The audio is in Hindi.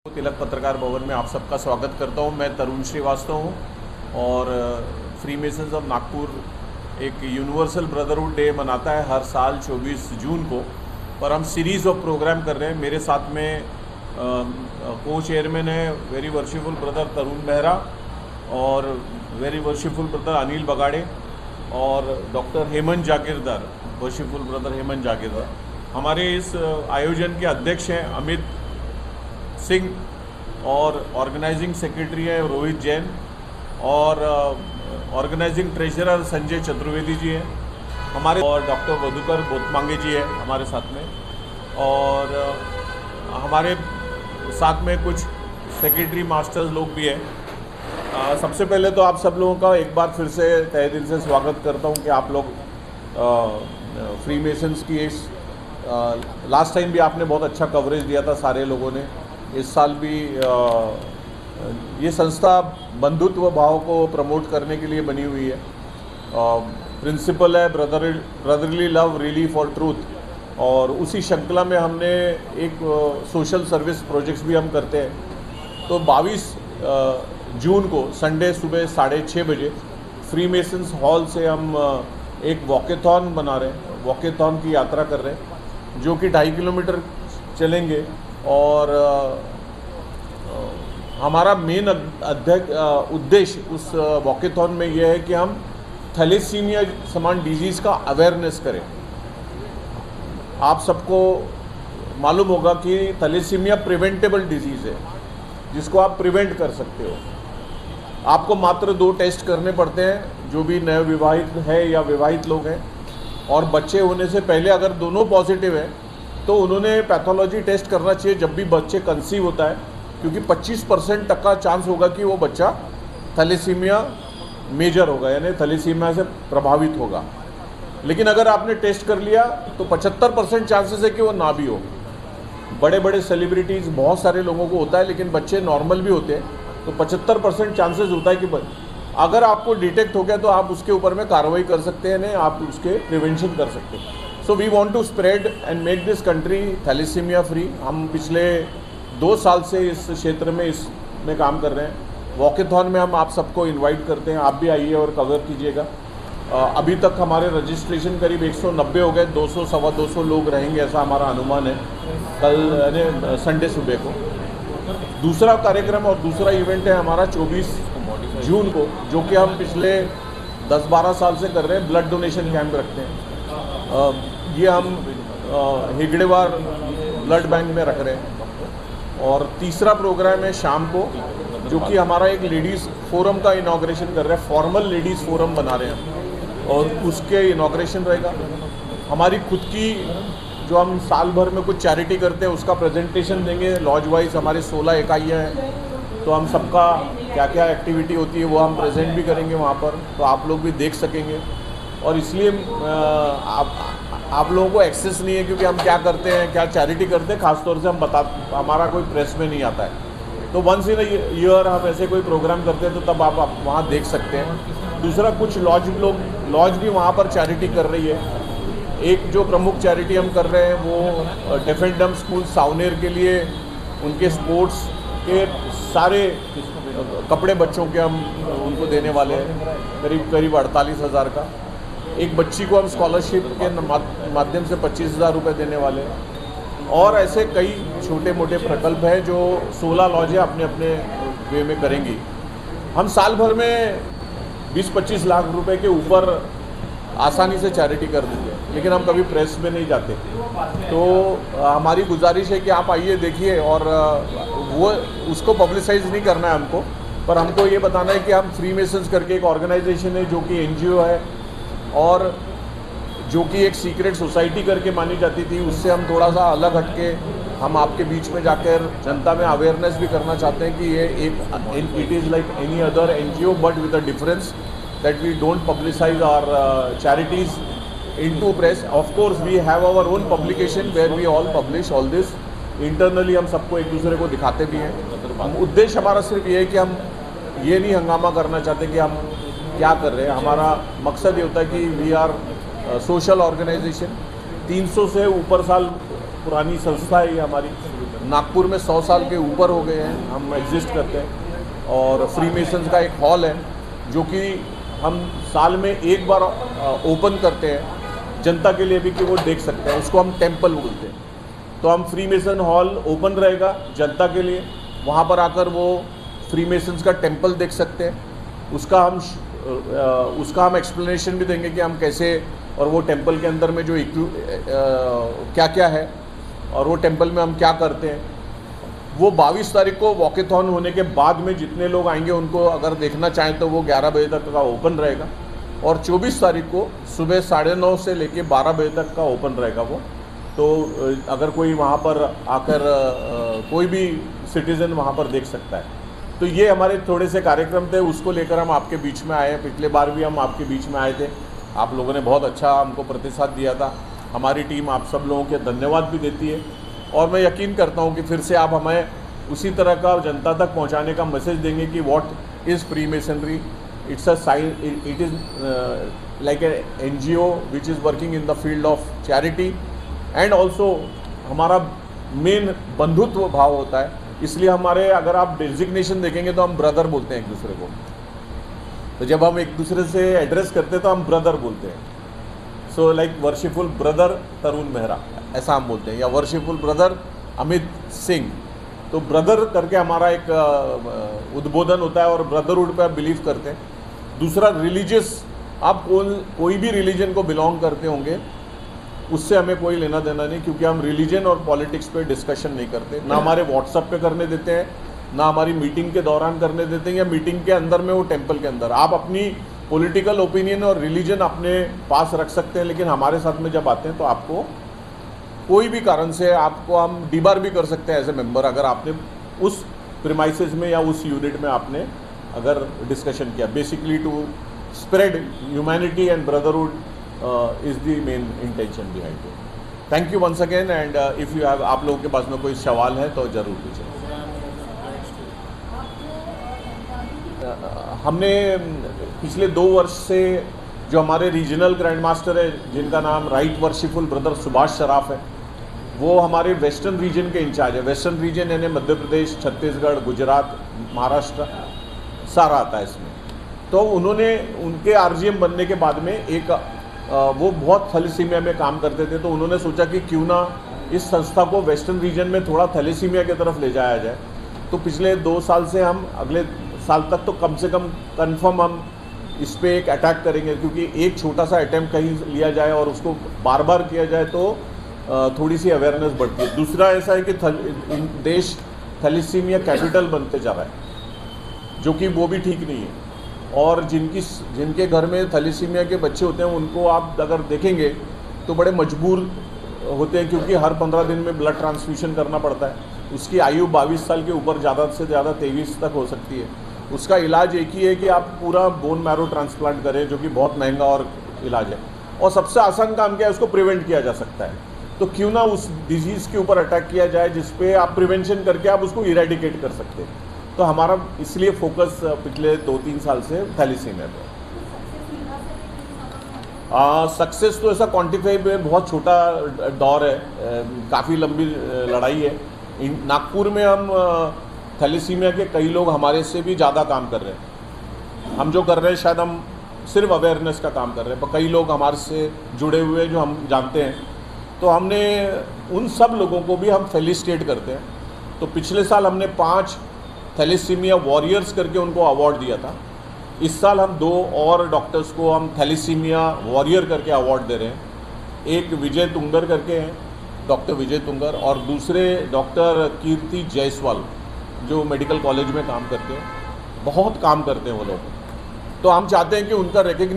तिलक पत्रकार भवन में आप सबका स्वागत करता हूं। मैं तरुण श्रीवास्तव हूं और फ्री मेसन्स ऑफ नागपुर एक यूनिवर्सल ब्रदरहुड डे मनाता है हर साल 24 जून को, पर हम सीरीज़ ऑफ प्रोग्राम कर रहे हैं। मेरे साथ में को चेयरमैन है वेरी वर्शिपफुल ब्रदर तरुण मेहरा और वेरी वर्शिपफुल ब्रदर अनिल बगाड़े और डॉक्टर हेमंत जागीरदार, वर्शिपफुल ब्रदर हेमंत जागीरदार। हमारे इस आयोजन के अध्यक्ष हैं अमित सिंह और ऑर्गेनाइजिंग सेक्रेटरी है रोहित जैन और ऑर्गेनाइजिंग ट्रेजरर संजय चतुर्वेदी जी हैं हमारे, और डॉक्टर मधुकर बोतमांगे जी है हमारे साथ में, और हमारे साथ में कुछ सेक्रेटरी मास्टर्स लोग भी हैं। सबसे पहले तो आप सब लोगों का एक बार फिर से तहे दिल से स्वागत करता हूं कि आप लोग फ्री मेसन्स की इस लास्ट टाइम भी आपने बहुत अच्छा कवरेज दिया था सारे लोगों ने। इस साल भी ये संस्था बंधुत्व भाव को प्रमोट करने के लिए बनी हुई है। प्रिंसिपल है brotherly love relief for truth, और उसी श्रृंखला में हमने एक सोशल सर्विस प्रोजेक्ट्स भी हम करते हैं। तो 22 जून को संडे सुबह 6:30 बजे फ्री मेसन्स हॉल से हम एक वॉकेथॉन बना रहे हैं, वॉकेथॉन की यात्रा कर रहे हैं जो कि 2.5 किलोमीटर चलेंगे। और हमारा मेन उद्देश्य उस वॉकेथॉन में यह है कि हम थैलेसीमिया समान डिजीज़ का अवेयरनेस करें। आप सबको मालूम होगा कि थैलेसीमिया प्रिवेंटेबल डिजीज़ है जिसको आप प्रिवेंट कर सकते हो। आपको मात्र 2 टेस्ट करने पड़ते हैं, जो भी नवविवाहित है या विवाहित लोग हैं, और बच्चे होने से पहले अगर दोनों पॉजिटिव हैं तो उन्होंने पैथोलॉजी टेस्ट करना चाहिए जब भी बच्चे कंसीव होता है, क्योंकि 25% तक का चांस होगा कि वो बच्चा थैलेसीमिया मेजर होगा, यानी थैलेसीमिया से प्रभावित होगा। लेकिन अगर आपने टेस्ट कर लिया तो 75% चांसेस है कि वो ना भी हो। बड़े बड़े सेलिब्रिटीज़ बहुत सारे लोगों को होता है, लेकिन बच्चे नॉर्मल भी होते हैं, तो 75% चांसेस होता है कि अगर आपको डिटेक्ट हो गया तो आप उसके ऊपर में कार्रवाई कर सकते हैं, नहीं आप उसके प्रिवेंशन कर सकते हैं। So we want to spread and make this country thalassemia free. हम पिछले 2 साल से इस क्षेत्र में इसमें काम कर रहे हैं। वॉकेथॉन में हम आप सबको इनवाइट करते हैं, आप भी आइए और कवर कीजिएगा। अभी तक हमारे रजिस्ट्रेशन करीब 190 हो गए, 200 सवा 200 लोग रहेंगे ऐसा हमारा अनुमान है कल यानी संडे सुबह को। दूसरा कार्यक्रम और दूसरा इवेंट है हमारा 24 जून को, जो कि हम पिछले 10-12 साल से कर रहे हैं। ब्लड डोनेशन कैंप रखते हैं, ये हम हेगड़ेवार ब्लड बैंक में रख रहे हैं। और तीसरा प्रोग्राम है शाम को, जो कि हमारा एक लेडीज़ फोरम का इनॉग्रेशन कर रहे हैं, फॉर्मल लेडीज़ फोरम बना रहे हैं और उसके इनॉग्रेशन रहेगा। हमारी खुद की जो हम साल भर में कुछ चैरिटी करते हैं उसका प्रेजेंटेशन देंगे। लॉज वाइज हमारे 16 इकाइयाँ हैं, तो हम सबका क्या क्या एक्टिविटी होती है वो हम प्रेजेंट भी करेंगे वहाँ पर, तो आप लोग भी देख सकेंगे। और इसलिए आप लोगों को एक्सेस नहीं है क्योंकि हम क्या करते हैं, क्या चैरिटी करते हैं, खासतौर से हमारा कोई प्रेस में नहीं आता है। तो वंस इन ईयर हम ऐसे कोई प्रोग्राम करते हैं तो तब आप वहाँ देख सकते हैं। दूसरा, कुछ लॉज भी वहाँ पर चैरिटी कर रही है। एक जो प्रमुख चैरिटी हम कर रहे हैं वो डेफ एंड डम स्कूल सावनेर के लिए उनके स्पोर्ट्स के सारे कपड़े बच्चों के हम उनको देने वाले हैं, करीब 48,000 का। एक बच्ची को हम स्कॉलरशिप के माध्यम से 25,000 रुपये देने वाले हैं। और ऐसे कई छोटे मोटे प्रकल्प हैं जो 16 लॉजें अपने अपने वे में करेंगी। हम साल भर में 20-25 लाख रुपए के ऊपर आसानी से चैरिटी कर देंगे, लेकिन हम कभी प्रेस में नहीं जाते। तो हमारी गुजारिश है कि आप आइए, देखिए, और वो उसको पब्लिसाइज नहीं करना है हमको, पर हमको ये बताना है कि हम फ्री मेसन्स करके एक ऑर्गेनाइजेशन है जो कि NGO है और जो कि एक सीक्रेट सोसाइटी करके मानी जाती थी, उससे हम थोड़ा सा अलग हटके हम आपके बीच में जाकर जनता में अवेयरनेस भी करना चाहते हैं कि ये एक it is like any other NGO but with a difference that we don't publicise our charities into press. Of course we have our own publication where we all publish all this internally। हम सबको एक दूसरे को दिखाते भी हैं। उद्देश्य हमारा सिर्फ ये है कि हम ये नहीं हंगामा करना चाहते कि हम क्या कर रहे हैं। हमारा मकसद ये होता है कि वी आर सोशल ऑर्गेनाइजेशन, 300 से ऊपर साल पुरानी संस्था है ये हमारी, नागपुर में 100 साल के ऊपर हो गए हैं हम एग्जिस्ट करते हैं, और फ्री मेसन्स का एक हॉल है जो कि हम साल में एक बार ओपन करते हैं जनता के लिए भी कि वो देख सकते हैं, उसको हम टेम्पल बोलते हैं। तो हम फ्री मेसन हॉल ओपन रहेगा जनता के लिए, वहाँ पर आकर वो फ्री मेसन्स का टेम्पल देख सकते हैं। उसका हम एक्सप्लेनेशन भी देंगे कि हम कैसे, और वो टेम्पल के अंदर में जो क्या क्या है और वो टेम्पल में हम क्या करते हैं। वो 22 तारीख को वॉकेथॉन होने के बाद में जितने लोग आएंगे उनको अगर देखना चाहें तो वो 11 बजे तक का ओपन रहेगा, और 24 तारीख को सुबह 9:30 से लेके 12 बजे तक का ओपन रहेगा वो। तो अगर कोई वहाँ पर आकर कोई भी सिटीज़न वहाँ पर देख सकता है। तो ये हमारे थोड़े से कार्यक्रम थे, उसको लेकर हम आपके बीच में आए। पिछले बार भी हम आपके बीच में आए थे, आप लोगों ने बहुत अच्छा हमको प्रतिसाद दिया था। हमारी टीम आप सब लोगों के धन्यवाद भी देती है, और मैं यकीन करता हूँ कि फिर से आप हमें उसी तरह का जनता तक पहुँचाने का मैसेज देंगे कि what is freemasonry. It's a sign, it is like a NGO which is working in the field of charity, and also हमारा मेन बंधुत्व भाव होता है। इसलिए हमारे, अगर आप डेजिग्नेशन देखेंगे तो हम ब्रदर बोलते हैं एक दूसरे को। तो जब हम एक दूसरे से एड्रेस करते हैं तो हम ब्रदर बोलते हैं। सो लाइक वर्शिपफुल ब्रदर तरुण मेहरा, ऐसा हम बोलते हैं, या वर्शिपफुल ब्रदर अमित सिंह। तो ब्रदर करके हमारा एक उद्बोधन होता है, और ब्रदरहुड पे आप बिलीव करते हैं। दूसरा, रिलीजियस, आप कोई भी रिलीजन को बिलोंग करते होंगे, उससे हमें कोई लेना देना नहीं, क्योंकि हम रिलीजन और पॉलिटिक्स पे डिस्कशन नहीं करते, ना हमारे व्हाट्सएप पे करने देते हैं, ना हमारी मीटिंग के दौरान करने देते हैं, या मीटिंग के अंदर में वो टेम्पल के अंदर। आप अपनी पॉलिटिकल ओपिनियन और रिलीजन अपने पास रख सकते हैं, लेकिन हमारे साथ में जब आते हैं तो आपको कोई भी कारण से आपको हम डिबार भी कर सकते हैं एज ए मेंबर, अगर आपने उस प्रीमाइसेस में या उस यूनिट में आपने अगर डिस्कशन किया। Basically to spread humanity and brotherhood is the main intention behind it. Thank you once again, and if you have, आप लोगों के पास में कोई सवाल है तो ज़रूर पूछें। हमने पिछले 2 वर्ष से जो हमारे रीजनल ग्रैंड मास्टर है, जिनका नाम right worshipful brother Subhash Shroff है, वो हमारे वेस्टर्न रीजन के इंचार्ज है। वेस्टर्न रीजन यानी मध्य प्रदेश, छत्तीसगढ़, गुजरात, महाराष्ट्र सारा आता है इसमें। तो उन्होंने, उनके RGM बनने के बाद में एक वो बहुत थैलेसीमिया में काम करते थे, तो उन्होंने सोचा कि क्यों ना इस संस्था को वेस्टर्न रीजन में थोड़ा थैलेसीमिया की तरफ ले जाया जाए। तो पिछले 2 साल से हम अगले साल तक तो कम से कम कंफर्म हम इस पे एक अटैक करेंगे, क्योंकि एक छोटा सा अटैम्प्ट कहीं लिया जाए और उसको बार बार किया जाए तो थोड़ी सी अवेयरनेस बढ़ती है। दूसरा ऐसा है कि देश थैलेसीमिया कैपिटल बनते जा रहा है, जो कि वो भी ठीक नहीं है। और जिनके घर में थैलेसीमिया के बच्चे होते हैं, उनको आप अगर देखेंगे तो बड़े मजबूर होते हैं, क्योंकि हर 15 दिन में ब्लड ट्रांसफ्यूशन करना पड़ता है। उसकी आयु 22 साल के ऊपर ज़्यादा से ज़्यादा 23 तक हो सकती है। उसका इलाज एक ही है कि आप पूरा बोन मैरो ट्रांसप्लांट करें, जो कि बहुत महंगा और इलाज है, और सबसे आसान काम क्या है, उसको प्रिवेंट किया जा सकता है। तो क्यों ना उस डिजीज़ के ऊपर अटैक किया जाए जिसपे आप प्रिवेंशन करके आप उसको इरेडिकेट कर सकते हैं। तो हमारा इसलिए फोकस पिछले 2-3 साल से थैलेसीमिया पे। सक्सेस तो ऐसा क्वान्टिफाई में बहुत छोटा दौर है, काफ़ी लंबी लड़ाई है। नागपुर में हम थैलेसीमिया के कई लोग हमारे से भी ज़्यादा काम कर रहे हैं। हम जो कर रहे हैं शायद हम सिर्फ अवेयरनेस का काम कर रहे हैं, पर कई लोग हमारे से जुड़े हुए जो हम जानते हैं। तो हमने उन सब लोगों को भी हम फेलिसिटेट करते हैं। तो पिछले साल हमने 5 थैलेसीमिया वॉरियर्स करके उनको अवार्ड दिया था। इस साल हम 2 और डॉक्टर्स को हम थैलेसीमिया वॉरियर करके अवार्ड दे रहे हैं। एक विजय तुंगर करके हैं, डॉक्टर विजय तुंगर, और दूसरे डॉक्टर कीर्ति जायसवाल, जो मेडिकल कॉलेज में काम करते हैं, बहुत काम करते हैं वो लोग। तो हम चाहते हैं कि उनका रिकग्निशन